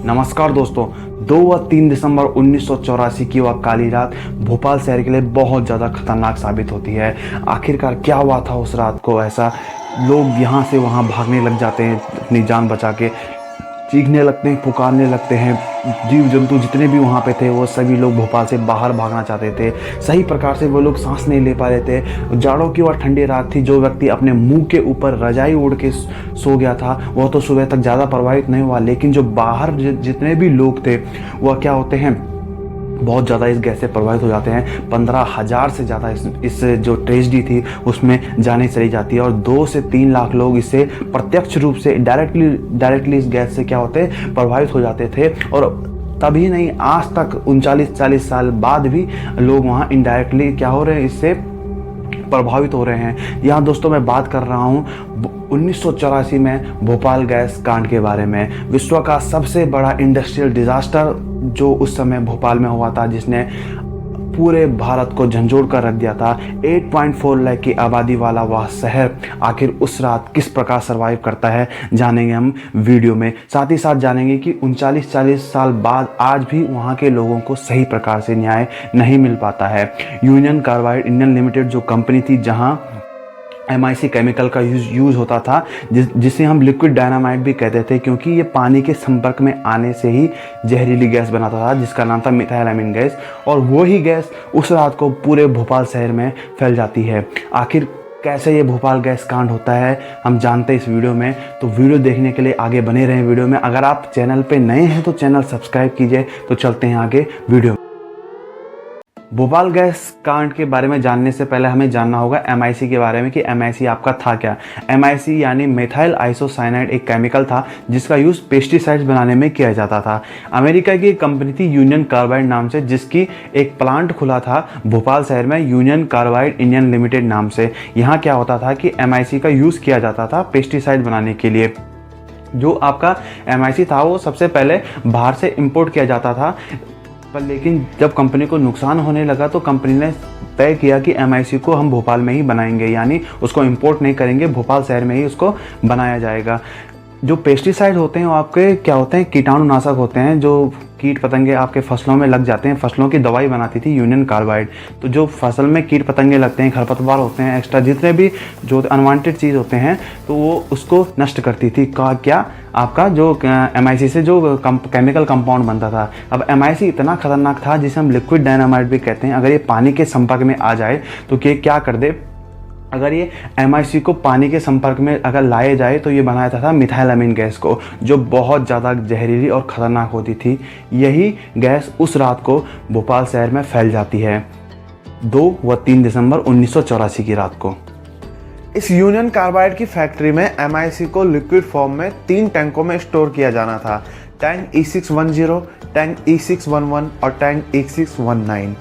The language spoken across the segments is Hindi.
नमस्कार दोस्तों। 2 व 3 दिसंबर 1984 की वह काली रात भोपाल शहर के लिए बहुत ज़्यादा खतरनाक साबित होती है। आखिरकार क्या हुआ था उस रात को ऐसा? लोग यहाँ से वहाँ भागने लग जाते हैं अपनी जान बचा के, चीखने लगते हैं, पुकारने लगते हैं। जीव जंतु जितने भी वहाँ पे थे वो सभी लोग भोपाल से बाहर भागना चाहते थे। सही प्रकार से वो लोग सांस नहीं ले पा रहे थे। जाड़ों की वह ठंडी रात थी। जो व्यक्ति अपने मुंह के ऊपर रजाई ओढ़ के सो गया था वह तो सुबह तक ज़्यादा प्रभावित नहीं हुआ, लेकिन जो बाहर जितने भी लोग थे वह क्या होते हैं, बहुत ज़्यादा इस गैस से प्रभावित हो जाते हैं। 15,000 से ज़्यादा इस जो ट्रेजिडी थी उसमें जाने चली जाती है और 2 से 3 लाख लोग इससे प्रत्यक्ष रूप से डायरेक्टली इस गैस से क्या होते प्रभावित हो जाते थे। और तभी नहीं, आज तक 39-40 साल बाद भी लोग वहाँ इनडायरेक्टली क्या हो रहे हैं, इससे प्रभावित हो रहे हैं। यहाँ दोस्तों मैं बात कर रहा हूँ 1984 में भोपाल गैस कांड के बारे में। विश्व का सबसे बड़ा इंडस्ट्रियल डिजास्टर जो उस समय भोपाल में हुआ था, जिसने पूरे भारत को झंझोड़ कर रख दिया था। 8.4 लाख की आबादी वाला वह शहर आखिर उस रात किस प्रकार सर्वाइव करता है, जानेंगे हम वीडियो में। साथ ही साथ जानेंगे कि 39-40 साल बाद आज भी वहाँ के लोगों को सही प्रकार से न्याय नहीं मिल पाता है। यूनियन कार्बाइड इंडियन लिमिटेड जो कंपनी थी, जहाँ MIC केमिकल का यूज़ होता था, जिसे हम लिक्विड डायनामाइट भी कहते थे, क्योंकि ये पानी के संपर्क में आने से ही जहरीली गैस बनाता था, जिसका नाम था मिथाइलएमीन गैस। और वही गैस उस रात को पूरे भोपाल शहर में फैल जाती है। आखिर कैसे ये भोपाल गैस कांड होता है हम जानते हैं इस वीडियो में। तो वीडियो देखने के लिए आगे बने रहें वीडियो में। अगर आप चैनल पे नए हैं तो चैनल सब्सक्राइब कीजिए। तो चलते हैं आगे वीडियो में। भोपाल गैस कांड के बारे में जानने से पहले हमें जानना होगा MIC के बारे में कि MIC आपका था क्या। MIC यानी मेथाइल आइसोसाइनाइड एक केमिकल था जिसका यूज़ पेस्टिसाइड्स बनाने में किया जाता था। अमेरिका की एक कंपनी थी यूनियन कार्बाइड नाम से, जिसकी एक प्लांट खुला था भोपाल शहर में यूनियन कार्बाइड इंडियन लिमिटेड नाम से। यहाँ क्या होता था कि MIC का यूज़ किया जाता था पेस्टिसाइड बनाने के लिए। जो आपका MIC था वो सबसे पहले बाहर से इम्पोर्ट किया जाता था, पर लेकिन जब कंपनी को नुकसान होने लगा तो कंपनी ने तय किया कि MIC को हम भोपाल में ही बनाएंगे, यानी उसको इंपोर्ट नहीं करेंगे, भोपाल शहर में ही उसको बनाया जाएगा। जो पेस्टिसाइड होते हैं वो आपके क्या होते हैं, कीटाणुनाशक होते हैं। जो कीट पतंगे आपके फसलों में लग जाते हैं, फसलों की दवाई बनाती थी यूनियन कार्बाइड। तो जो फसल में कीट पतंगे लगते हैं, खरपतवार होते हैं, एक्स्ट्रा जितने भी जो अनवांटेड चीज़ होते हैं, तो वो उसको नष्ट करती थी। क्या आपका जो MIC से जो केमिकल कंपाउंड बनता था। अब MIC इतना खतरनाक था जिसे हम लिक्विड डायनामाइट भी कहते हैं। अगर ये पानी के संपर्क में आ जाए तो क्या कर दे, अगर ये MIC को पानी के संपर्क में अगर लाए जाए तो ये बनाया था मिथाइलएमीन गैस को, जो बहुत ज़्यादा जहरीली और ख़तरनाक होती थी। यही गैस उस रात को भोपाल शहर में फैल जाती है 2 व 3 दिसंबर 1984 की रात को। इस यूनियन कार्बाइड की फैक्ट्री में MIC को लिक्विड फॉर्म में 3 टैंकों में स्टोर किया जाना था। टैंक E610, टैंक E611 और टैंक E619।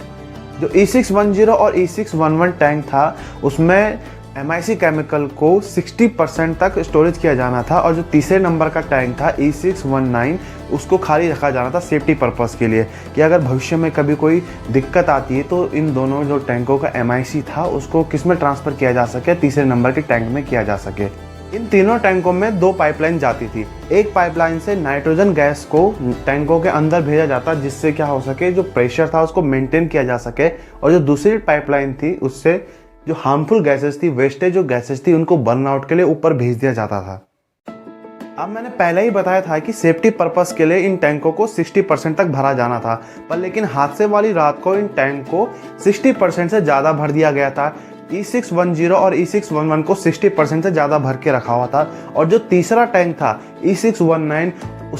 जो E610 और E611 टैंक था उसमें MIC केमिकल को 60% तक स्टोरेज किया जाना था, और जो तीसरे नंबर का टैंक था E619 उसको खाली रखा जाना था सेफ्टी पर्पस के लिए, कि अगर भविष्य में कभी कोई दिक्कत आती है तो इन दोनों जो टैंकों का MIC था उसको किस में ट्रांसफ़र किया जा सके, तीसरे नंबर के टैंक में किया जा सके। इन तीनों टैंकों में 2 पाइपलाइन जाती थी। एक पाइपलाइन से नाइट्रोजन गैस को टैंकों के अंदर भेजा जाता, जिससे क्या हो सके, जो प्रेशर था उसको मेंटेन किया जा सके, और जो दूसरी पाइपलाइन थी उससे जो हार्मफुल गैसेस थी, वेस्टेज जो गैसेस थी, उनको बर्न आउट के लिए ऊपर भेज दिया जाता था। अब मैंने पहले ही बताया था कि सेफ्टी पर्पस के लिए इन टैंकों को 60% तक भरा जाना था, पर लेकिन हादसे वाली रात को इन टैंक को 60% से ज़्यादा भर दिया गया था। E610 और E611 को 60% से ज़्यादा भर के रखा हुआ था, और जो तीसरा टैंक था E619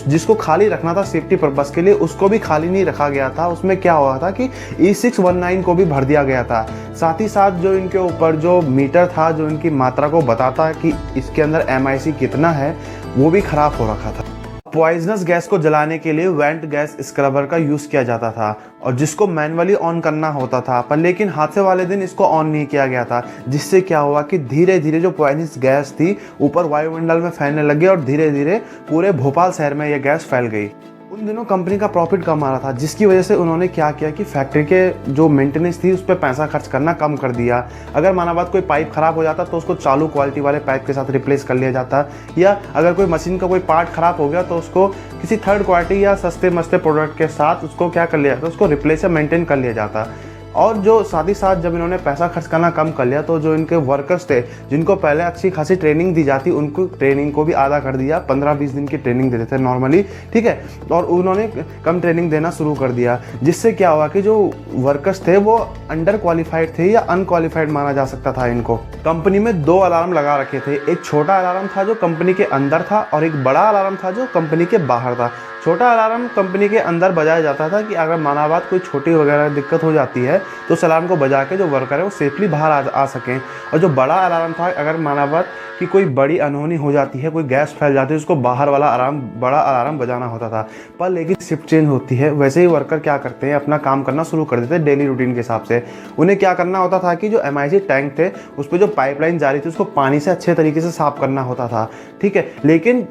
जिसको खाली रखना था सेफ्टी पर्पस के लिए, उसको भी खाली नहीं रखा गया था। उसमें क्या हुआ था कि E619 को भी भर दिया गया था। साथ ही साथ जो इनके ऊपर जो मीटर था जो इनकी मात्रा को बताता है कि इसके अंदर MIC कितना है, वो भी खराब हो रखा था। पॉइजनस गैस को जलाने के लिए वेंट गैस स्क्रबर का यूज़ किया जाता था, और जिसको मैनुअली ऑन करना होता था, पर लेकिन हादसे वाले दिन इसको ऑन नहीं किया गया था, जिससे क्या हुआ कि धीरे धीरे जो पॉइजनस गैस थी ऊपर वायुमंडल में फैलने लगी और धीरे धीरे पूरे भोपाल शहर में यह गैस फैल गई। उन दिनों कंपनी का प्रॉफिट कम आ रहा था, जिसकी वजह से उन्होंने क्या किया कि फैक्ट्री के जो मेंटेनेंस थी उस पर पैसा खर्च करना कम कर दिया। अगर माना बात कोई पाइप खराब हो जाता तो उसको चालू क्वालिटी वाले पाइप के साथ रिप्लेस कर लिया जाता, या अगर कोई मशीन का कोई पार्ट खराब हो गया तो उसको किसी थर्ड क्वालिटी या सस्ते मस्ते प्रोडक्ट के साथ उसको क्या कर लिया जाता, उसको रिप्लेस या मेंटेन कर लिया जाता। और जो साथ ही साथ जब इन्होंने पैसा खर्च करना कम कर लिया तो जो इनके वर्कर्स थे जिनको पहले अच्छी खासी ट्रेनिंग दी जाती, उनको ट्रेनिंग को भी आधा कर दिया। 15-20 दिन की ट्रेनिंग देते थे नॉर्मली, ठीक है, और उन्होंने कम ट्रेनिंग देना शुरू कर दिया, जिससे क्या हुआ कि जो वर्कर्स थे वो अंडर क्वालिफाइड थे या अनक्वालिफाइड माना जा सकता था इनको। कंपनी में 2 अलार्म लगा रखे थे, एक छोटा अलार्म था जो कंपनी के अंदर था और एक बड़ा अलार्म था जो कंपनी के बाहर था। छोटा अलार्म कंपनी के अंदर बजाया जाता था कि अगर माना बात कोई छोटी वगैरह दिक्कत हो जाती है तो उस अलार्म को बजा के जो वर्कर है वो सेफली बाहर आ सकें। और जो बड़ा अलार्म था, अगर माना बात कि कोई बड़ी अनहोनी हो जाती है, कोई गैस फैल जाती है, उसको बाहर वाला बड़ा अलार्म बजाना होता था। पर लेकिन शिफ्ट चेंज होती है, वैसे ही वर्कर क्या करते हैं, अपना काम करना शुरू कर देते हैं डेली रूटीन के हिसाब से। उन्हें क्या करना होता था कि जो MIC टैंक थे उस पर जो पाइपलाइन जा रही थी उसको पानी से अच्छे तरीके से साफ करना होता था, ठीक है। लेकिन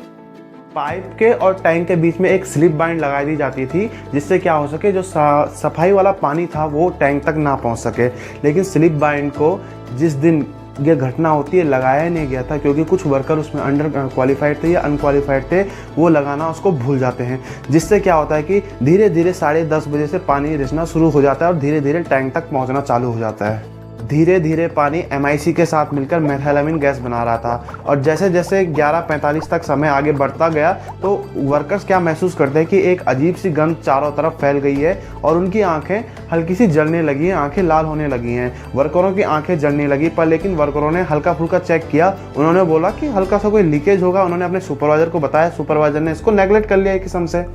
पाइप के और टैंक के बीच में एक स्लिप बाइंड लगा दी जाती थी, जिससे क्या हो सके जो सफाई वाला पानी था वो टैंक तक ना पहुंच सके। लेकिन स्लिप बाइंड को जिस दिन ये घटना होती है लगाया नहीं गया था, क्योंकि कुछ वर्कर उसमें अंडर क्वालिफाइड थे या अनक्वालिफाइड थे, वो लगाना उसको भूल जाते हैं। जिससे क्या होता है कि धीरे धीरे 10:30 बजे से पानी रिसना शुरू हो जाता है और धीरे धीरे टैंक तक पहुँचना चालू हो जाता है। धीरे धीरे पानी MIC के साथ मिलकर मेथाइलामीन गैस बना रहा था। और जैसे जैसे 11:45 तक समय आगे बढ़ता गया तो वर्कर्स क्या महसूस करते हैं कि एक अजीब सी गंध चारों तरफ फैल गई है और उनकी आंखें हल्की सी जलने लगी हैं, आंखें लाल होने लगी हैं। वर्करों की आंखें जलने लगी, पर लेकिन वर्करों ने हल्का फुल्का चेक किया। उन्होंने बोला कि हल्का सा कोई लीकेज होगा। उन्होंने अपने सुपरवाइजर को बताया, सुपरवाइजर ने इसको नेगलेक्ट कर लिया एक किस्म से।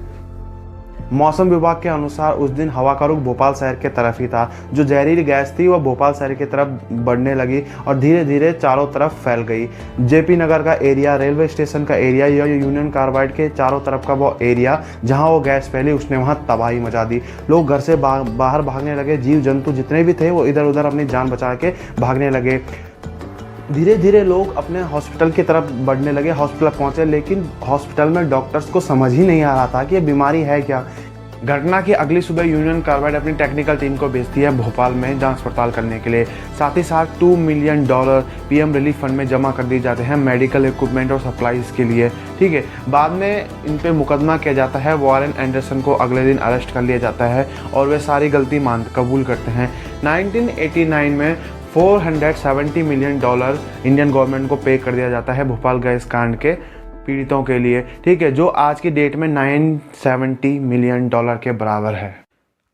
मौसम विभाग के अनुसार उस दिन हवा का रुख भोपाल शहर के तरफ ही था। जो जहरीली गैस थी वह भोपाल शहर की तरफ बढ़ने लगी और धीरे धीरे चारों तरफ फैल गई। JP नगर का एरिया, रेलवे स्टेशन का एरिया या यूनियन कार्बाइड के चारों तरफ का वो एरिया जहां वो गैस फैली, उसने वहां तबाही मचा दी। लोग घर से बाहर भागने लगे, जीव जंतु जितने भी थे वो इधर उधर अपनी जान बचा के भागने लगे। धीरे धीरे लोग अपने हॉस्पिटल की तरफ बढ़ने लगे, हॉस्पिटल पहुंचे, लेकिन हॉस्पिटल में डॉक्टर्स को समझ ही नहीं आ रहा था कि ये बीमारी है क्या। घटना की अगली सुबह यूनियन कार्बाइड अपनी टेक्निकल टीम को भेजती है भोपाल में जांच पड़ताल करने के लिए। साथ ही साथ $2 मिलियन PM रिलीफ फंड में जमा कर दिए जाते हैं मेडिकल इक्विपमेंट और सप्लाईज के लिए, ठीक है। बाद में इन पे मुकदमा किया जाता है। वॉरेन एंडरसन को अगले दिन अरेस्ट कर लिया जाता है और वे सारी गलती कबूल करते हैं। 1989 में $470 मिलियन इंडियन गवर्नमेंट को पे कर दिया जाता है भोपाल गैस कांड के पीड़ितों के लिए, ठीक है, जो आज की डेट में $970 मिलियन के बराबर है।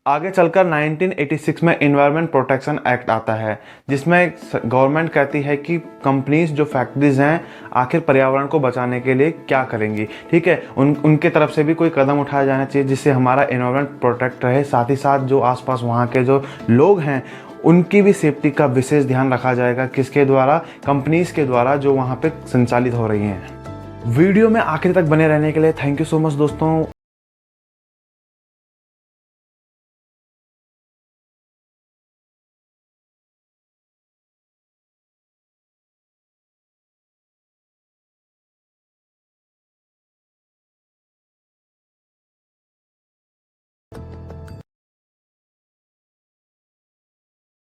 आगे चलकर 1986 में एनवायरनमेंट प्रोटेक्शन एक्ट आता है, जिसमें गवर्नमेंट कहती है कि कंपनीज जो फैक्ट्रीज हैं आखिर पर्यावरण को बचाने के लिए क्या करेंगी, ठीक है। उनके तरफ से भी कोई कदम उठाया जाना चाहिए जिससे हमारा एनवायरनमेंट प्रोटेक्ट रहे। साथ ही साथ जो आसपास वहाँ के जो लोग हैं उनकी भी सेफ्टी का विशेष ध्यान रखा जाएगा, किसके द्वारा, कंपनीज के द्वारा जो वहाँ पे संचालित हो रही हैं। वीडियो में आखिर तक बने रहने के लिए थैंक यू सो मच दोस्तों।